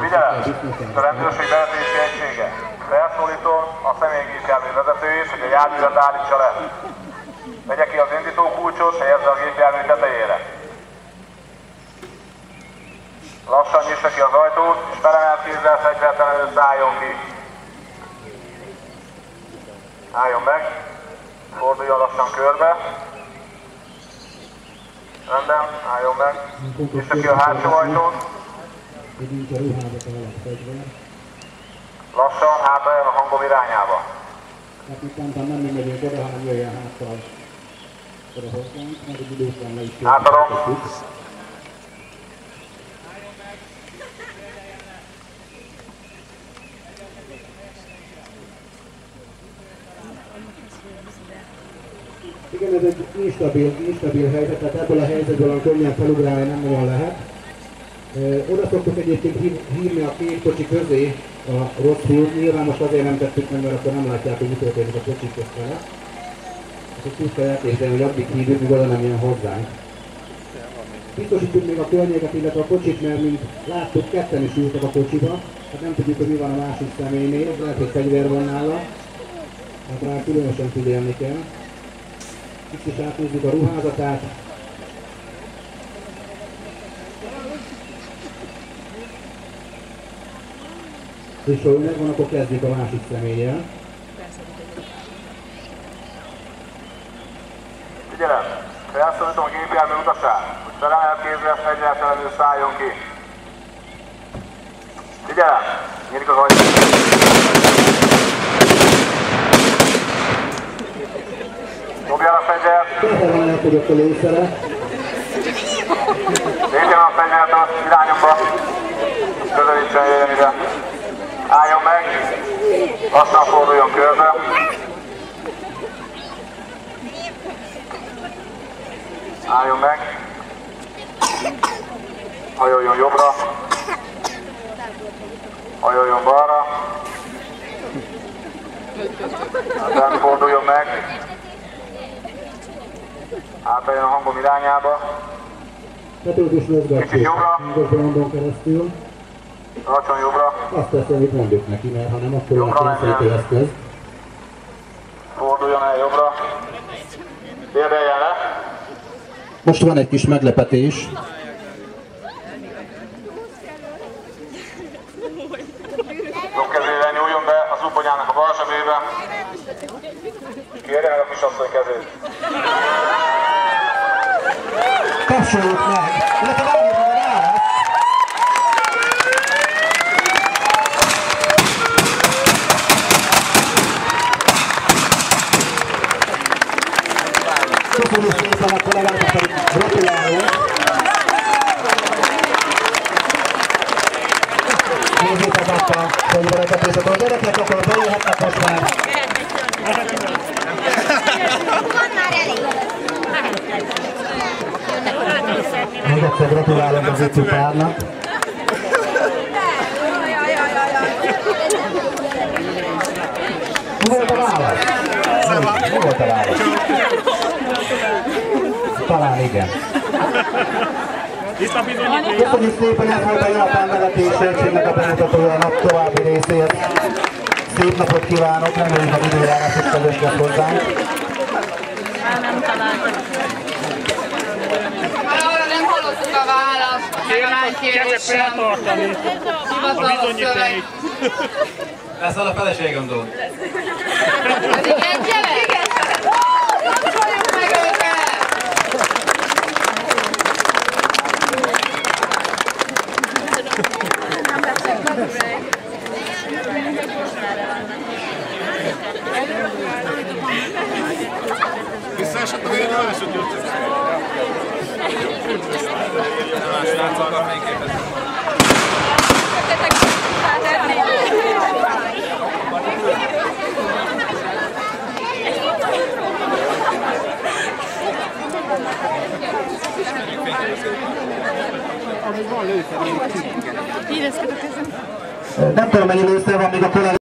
Figyelem! A rendőrség vezetési egysége. Felszólítom a személygépjármű vezetőjét, hogy a járművet állítsa le. Vegye ki az indítókulcsot, helyezze a gépjármű tetejére. Lassan nyissa ki az ajtót, és felemelt kézzel fegyvertelenül szálljon ki. Álljon meg, forduljon lassan körbe. Rendben, álljon meg. Nyissa ki a hátsó ajtót. Lassan, hátraljön a hangom irányába. Átadom. Igen, ez egy instabil helyzet, tehát ebből a helyzetből könnyen felugrálni nem nagyon lehet. Oda szoktuk egyébként hívni a két kocsi közé a rosszul. Nyilván most azért nem tettük meg, mert akkor nem látják, hogy mi történik a kocsik közben. És ezt úgy kell elképzelni, hogy addig hívjuk, míg oda nem jön hozzánk. Biztosítjuk még a környéket, illetve a kocsit, mert mint láttuk, ketten is ültek a kocsiba. Hát nem tudjuk, hogy mi van a másik személynél, lehet, hogy fegyver van nála. Hát rá különösen figyelni kell. Itt is átnézzük a ruházatát. És ha ő megvan, akkor kezdjük a másik személlyel. Figyelem! Felszólítom a gépjármű utasát, hogy felemelt kézzel fegyvertelenül szálljon ki. Figyelem! Nyílik az ajtó! Dobjál a fegyvert! Köszönöm, elfogyott a lőszere. Lépjen a fegyvert a irányomba. Közelítsen, jöjjön ide. Álljon meg! Lassan forduljon körbe. Álljon meg! Hajoljon jobbra. Hajoljon balra. Aztán forduljon meg. Átálljon a hangom irányába. Tetőt is mozgatjuk. Kicsit jobbra. Most bemondom keresztül. Alacsony jobbra. Azt tesz, amit mondjuk neki, mert ha nem, akkor a kényszerítő eszköz. Forduljon el jobbra. Térdeljen le. Most van egy kis meglepetés. Jobb kezével nyúljon be az uponyának a bal zsebébe. Kérje meg a kisasszony kezét. Kapcsoljuk meg! Illetve várjuk meg a választ! Köszönjük szépen a kollégáknak, pedig gratulálunk! Nézzétek azt a fegyvereket, és akkor a gyerekek akkor bejöhetnek most már! Még egyszer gratulálunk az Icu párnak. Mi volt a válasz? Mi volt a válasz? Talán igen. Köszönjük szépen, ez volt a japán vezetési egységnek a bemutatója a nap további részéhez. Szép napot kívánok, reméljük az időjárás is közös lesz hozzánk. Nem találtam. Nem hallottuk a választ. Kérlek feltartani. A bizonyíték. Lesz a feleségem dolg. Igen, gyere! Igen! Kapcsoljuk meg őket! Nem leszek meg. Visszaesett a végén, elesett gyógyszerűen. Nem más sráccal a fényképet. Nem tudom, mennyi lőszer van még a kollégák.